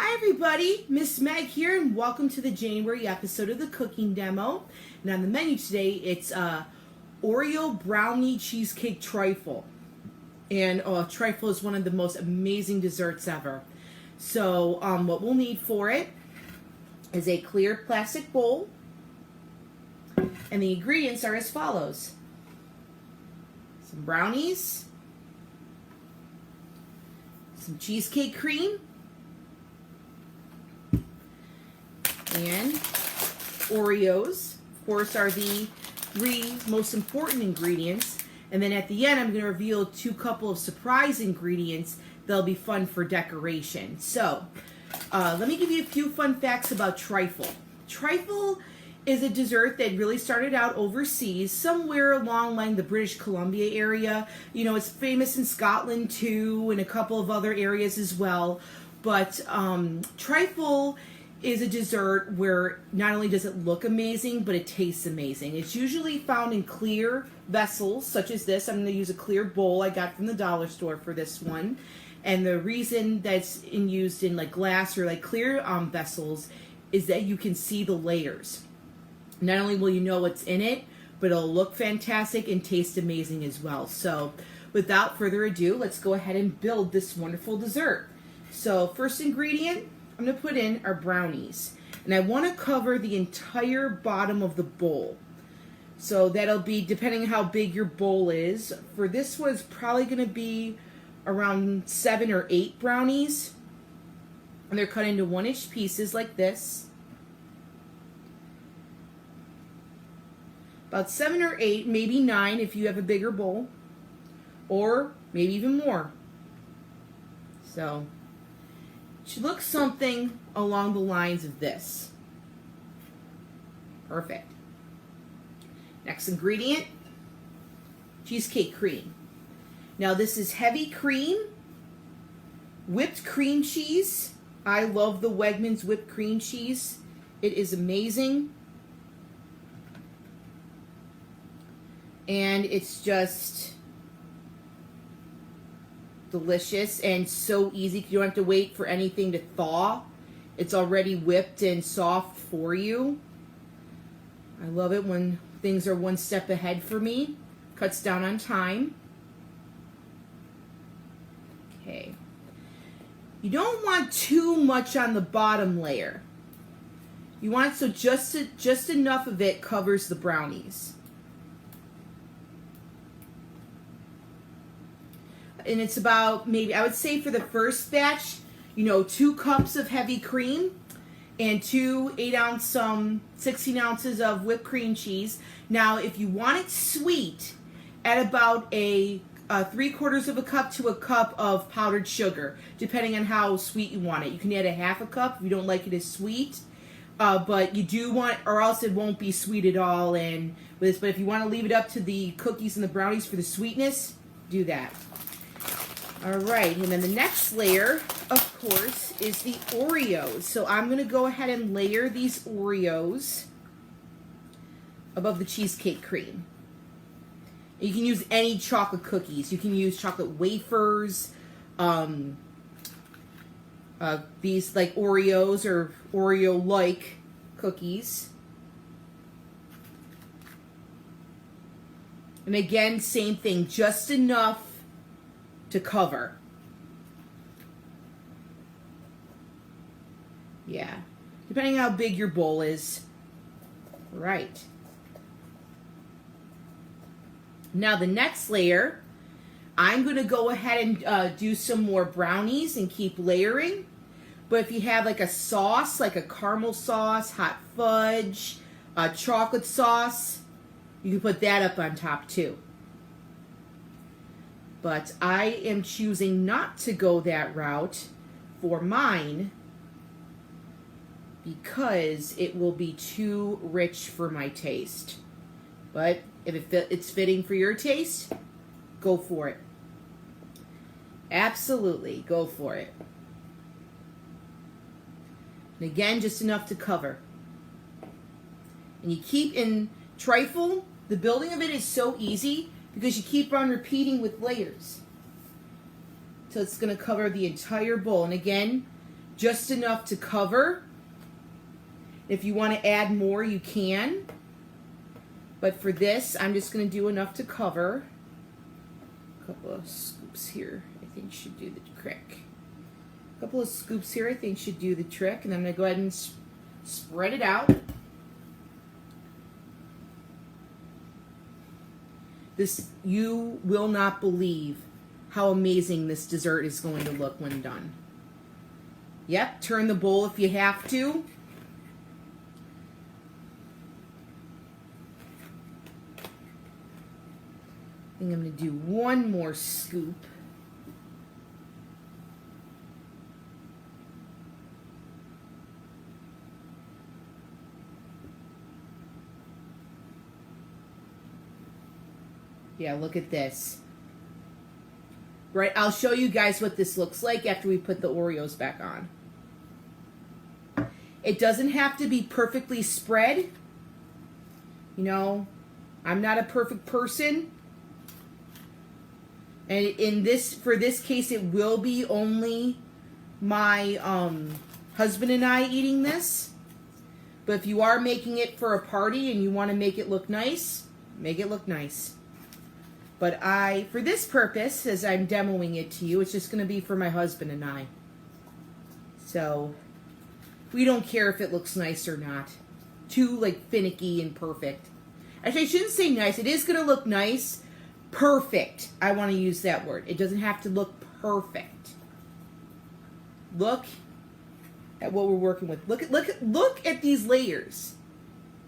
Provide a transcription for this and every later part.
Hi everybody, Miss Meg here, and welcome to the January episode of the cooking demo. And on the menu today, it's Oreo brownie cheesecake trifle. And trifle is one of the most amazing desserts ever. So what we'll need for it is a clear plastic bowl. And the ingredients are as follows. Some brownies, some cheesecake cream, and Oreos, of course, are the three most important ingredients. And then at the end, I'm going to reveal two couple of surprise ingredients that'll be fun for decoration. So, let me give you a few fun facts about trifle. Trifle is a dessert that really started out overseas, somewhere along the British Columbia area. You know, it's famous in Scotland too, and a couple of other areas as well. But trifle is a dessert where not only does it look amazing, but it tastes amazing. It's usually found in clear vessels, such as this. I'm going to use a clear bowl I got from the dollar store for this one. And the reason that's used in like glass or like clear vessels is that you can see the layers. Not only will you know what's in it, but it'll look fantastic and taste amazing as well. So without further ado, let's go ahead and build this wonderful dessert. So first ingredient I'm going to put in are brownies. And I want to cover the entire bottom of the bowl. So that'll be, depending on how big your bowl is, for this one it's probably going to be around 7 or 8 brownies. And they're cut into 1-inch pieces like this. About 7 or 8, maybe 9 if you have a bigger bowl. Or maybe even more. So should look something along the lines of this. Perfect. Next ingredient, cheesecake cream. Now this is heavy cream, whipped cream cheese. I love the Wegmans whipped cream cheese. It is amazing. And it's just delicious and so easy. You don't have to wait for anything to thaw. It's already whipped and soft for you. I love it when things are one step ahead for me. Cuts down on time. Okay. You don't want too much on the bottom layer. You want so just enough of it covers the brownies. And it's about, maybe, I would say for the first batch, 2 cups of heavy cream and 2 8-ounce, 16 ounces of whipped cream cheese. Now, if you want it sweet, add about a 3/4 of a cup to a cup of powdered sugar, depending on how sweet you want it. You can add a 1/2 cup if you don't like it as sweet, but you do want, or else it won't be sweet at all. And with this, but if you want to leave it up to the cookies and the brownies for the sweetness, do that. All right, and then the next layer, of course, is the Oreos. So I'm going to go ahead and layer these Oreos above the cheesecake cream. You can use any chocolate cookies. You can use chocolate wafers, these like Oreos or Oreo-like cookies. And again, same thing, just enough to cover. Yeah, depending on how big your bowl is. Right. Now the next layer, I'm going to go ahead and do some more brownies and keep layering. But if you have like a sauce, like a caramel sauce, hot fudge, chocolate sauce, you can put that up on top too. But I am choosing not to go that route for mine because it will be too rich for my taste. But if it's fitting for your taste, go for it. Absolutely, go for it. And again, just enough to cover. And you keep in trifle, the building of it is so easy because you keep on repeating with layers. So it's going to cover the entire bowl. And again, just enough to cover. If you want to add more, you can. But for this, I'm just going to do enough to cover. A couple of scoops here, I think should do the trick. A couple of scoops here, I think should do the trick. And then I'm going to go ahead and spread it out. This, you will not believe how amazing this dessert is going to look when done. Yep, turn the bowl if you have to. I think I'm going to do one more scoop. Yeah, look at this. Right, I'll show you guys what this looks like after we put the Oreos back on. It doesn't have to be perfectly spread. You know, I'm not a perfect person. And for this case, it will be only my husband and I eating this. But if you are making it for a party and you want to make it look nice, make it look nice. But for this purpose, as I'm demoing it to you, it's just going to be for my husband and I. So, we don't care if it looks nice or not. Too, like, finicky and perfect. Actually, I shouldn't say nice. It is going to look nice. Perfect. I want to use that word. It doesn't have to look perfect. Look at what we're working with. Look at these layers.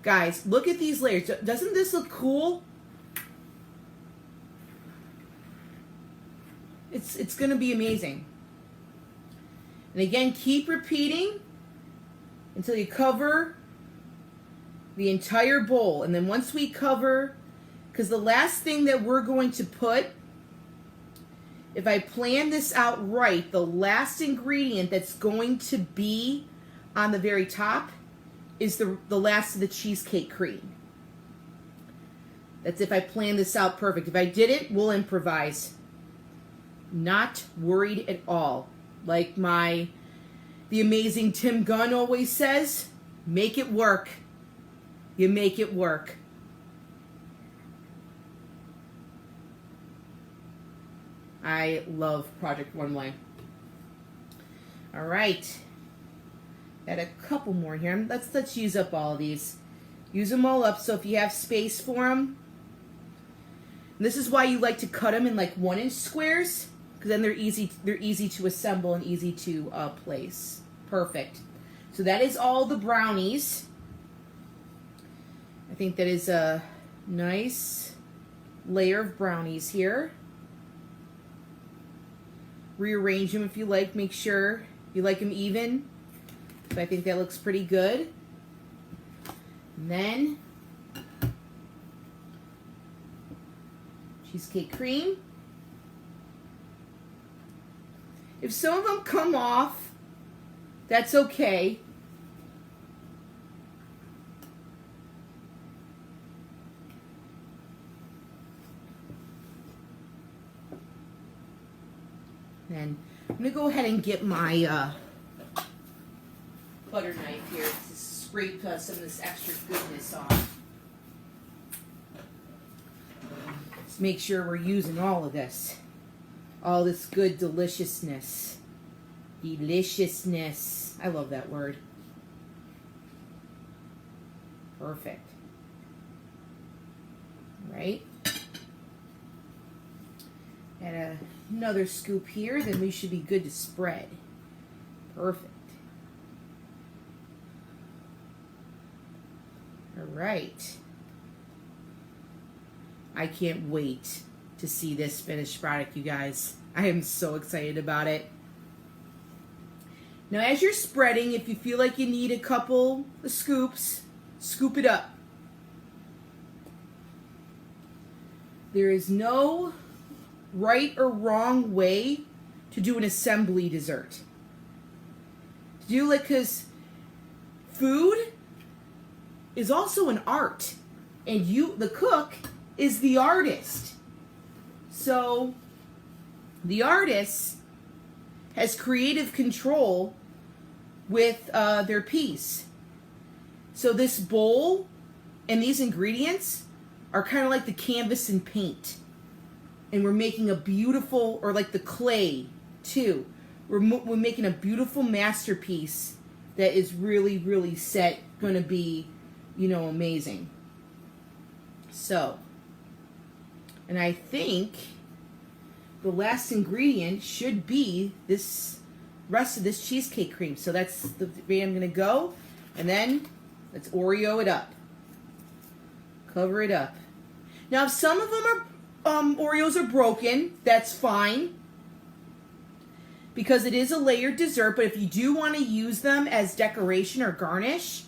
Guys, look at these layers. Doesn't this look cool? It's going to be amazing. And again, keep repeating until you cover the entire bowl. And then once we cover, because the last thing that we're going to put, if I plan this out right, the last ingredient that's going to be on the very top is the last of the cheesecake cream. That's if I plan this out perfect. If I didn't, we'll improvise. Not worried at all. Like the amazing Tim Gunn always says, make it work. You make it work. I love Project One Way. All right. Add a couple more here. Let's use up all of these. Use them all up, so if you have space for them. And this is why you like to cut them in like 1-inch squares, because then they're easy to assemble and easy to place. Perfect. So that is all the brownies. I think that is a nice layer of brownies here. Rearrange them if you like. Make sure you like them even. So I think that looks pretty good. And then cheesecake cream. If some of them come off, that's okay. And I'm going to go ahead and get my butter knife here to scrape some of this extra goodness off. Let's make sure we're using all of this. All this good deliciousness. Deliciousness. I love that word. Perfect. Right? Add another scoop here, then we should be good to spread. Perfect. All right. I can't wait to see this finished product, you guys. I am so excited about it. Now, as you're spreading, if you feel like you need a couple of scoops, scoop it up. There is no right or wrong way to do an assembly dessert. Because food is also an art, and the cook is the artist. So the artist has creative control with their piece. So this bowl and these ingredients are kind of like the canvas and paint. And we're making a beautiful, or like the clay too. We're making a beautiful masterpiece that is really, really going to be, you know, amazing. So, and I think the last ingredient should be this rest of this cheesecake cream. So that's the way I'm going to go. And then let's Oreo it up. Cover it up. Now, if some of them are Oreos are broken, that's fine, because it is a layered dessert. But if you do want to use them as decoration or garnish,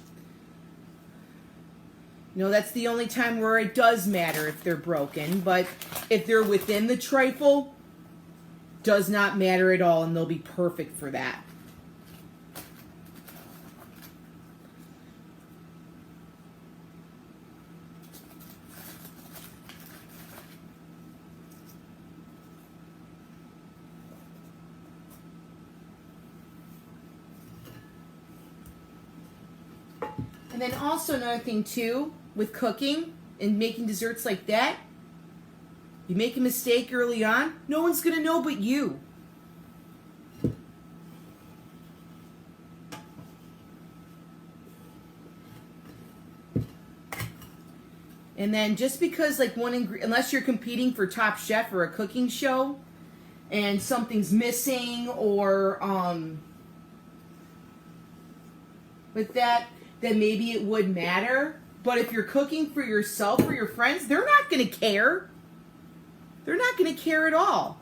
you know, that's the only time where it does matter if they're broken. But if they're within the trifle, does not matter at all, and they'll be perfect for that. And then also another thing too, with cooking and making desserts like that, you make a mistake early on, no one's going to know but you. And then just because like unless you're competing for Top Chef or a cooking show and something's missing or with that, then maybe it would matter. But if you're cooking for yourself or your friends, they're not going to care. They're not going to care at all.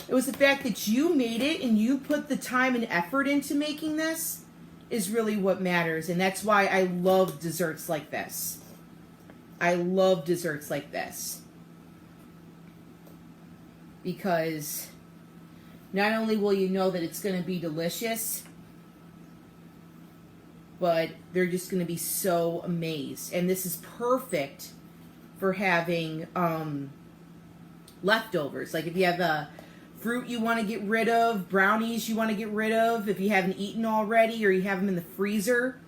It was the fact that you made it and you put the time and effort into making this is really what matters. And that's why I love desserts like this. I love desserts like this. Because not only will you know that it's going to be delicious, but they're just going to be so amazed. And this is perfect for having leftovers. Like if you have a fruit you want to get rid of, brownies you want to get rid of, if you haven't eaten already or you have them in the freezer,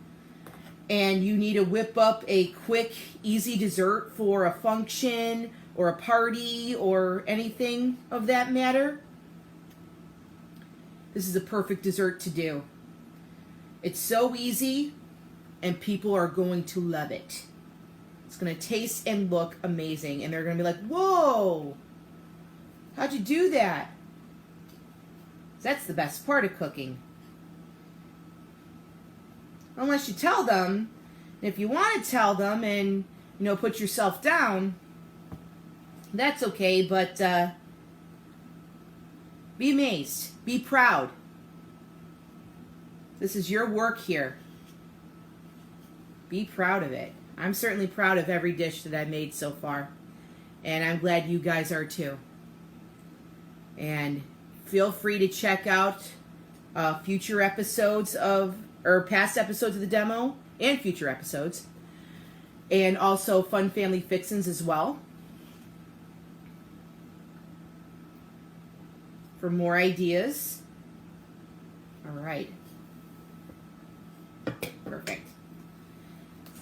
and you need to whip up a quick, easy dessert for a function or a party or anything of that matter, this is a perfect dessert to do. It's so easy, and people are going to love it. It's going to taste and look amazing, and they're going to be like, whoa, how'd you do that? That's the best part of cooking. Unless you tell them, and if you want to tell them and, you know, put yourself down, that's okay, but be amazed. Be proud. This is your work here. Be proud of it. I'm certainly proud of every dish that I've made so far. And I'm glad you guys are too. And feel free to check out future episodes or past episodes of the demo and future episodes. And also Fun Family Fixins as well. For more ideas. All right. Perfect.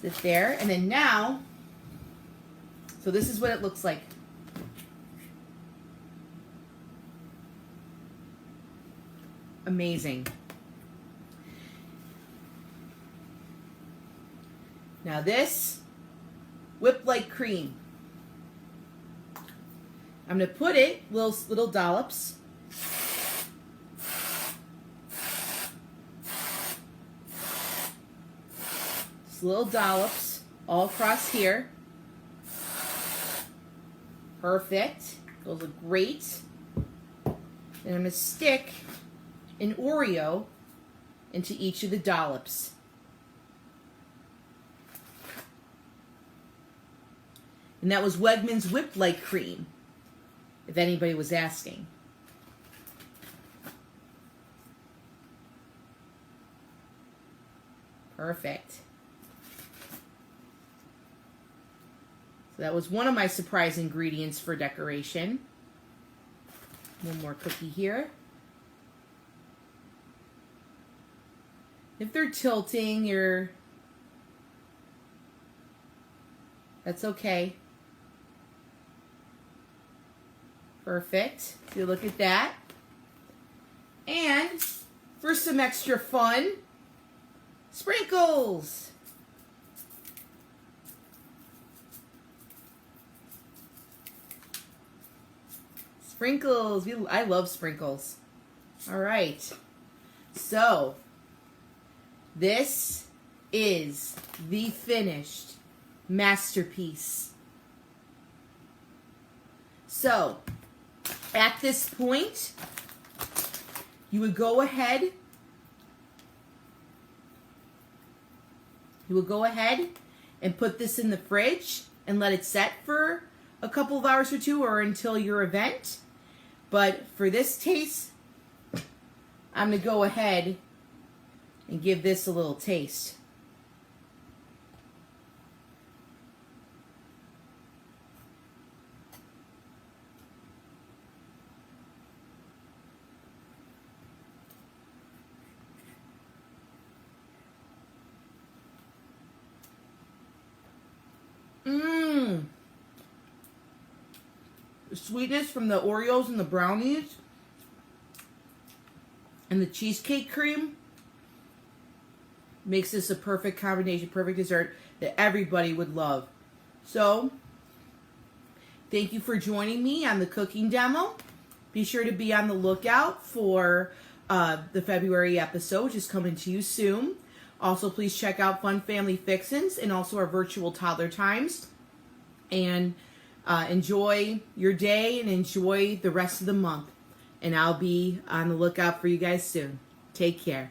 Sit there. And then now, so this is what it looks like. Amazing. Now this, whipped like cream. I'm going to put it, little dollops. Little dollops all across here. Perfect. Those look great. And I'm going to stick an Oreo into each of the dollops. And that was Wegmans Whipped Like Cream, if anybody was asking. Perfect. So that was one of my surprise ingredients for decoration. One more cookie here. If they're tilting, that's okay. Perfect. So look at that. And for some extra fun, sprinkles. Sprinkles. I love sprinkles. All right. So, this is the finished masterpiece. So, at this point, you would go ahead and put this in the fridge and let it set for a couple of hours or two, or until your event. But for this taste, I'm going to go ahead and give this a little taste. The sweetness from the Oreos and the brownies and the cheesecake cream makes this a perfect combination, perfect dessert that everybody would love. So, thank you for joining me on the cooking demo. Be sure to be on the lookout for the February episode, which is coming to you soon. Also, please check out Fun Family Fixins and also our virtual toddler times. And enjoy your day and enjoy the rest of the month. And I'll be on the lookout for you guys soon. Take care.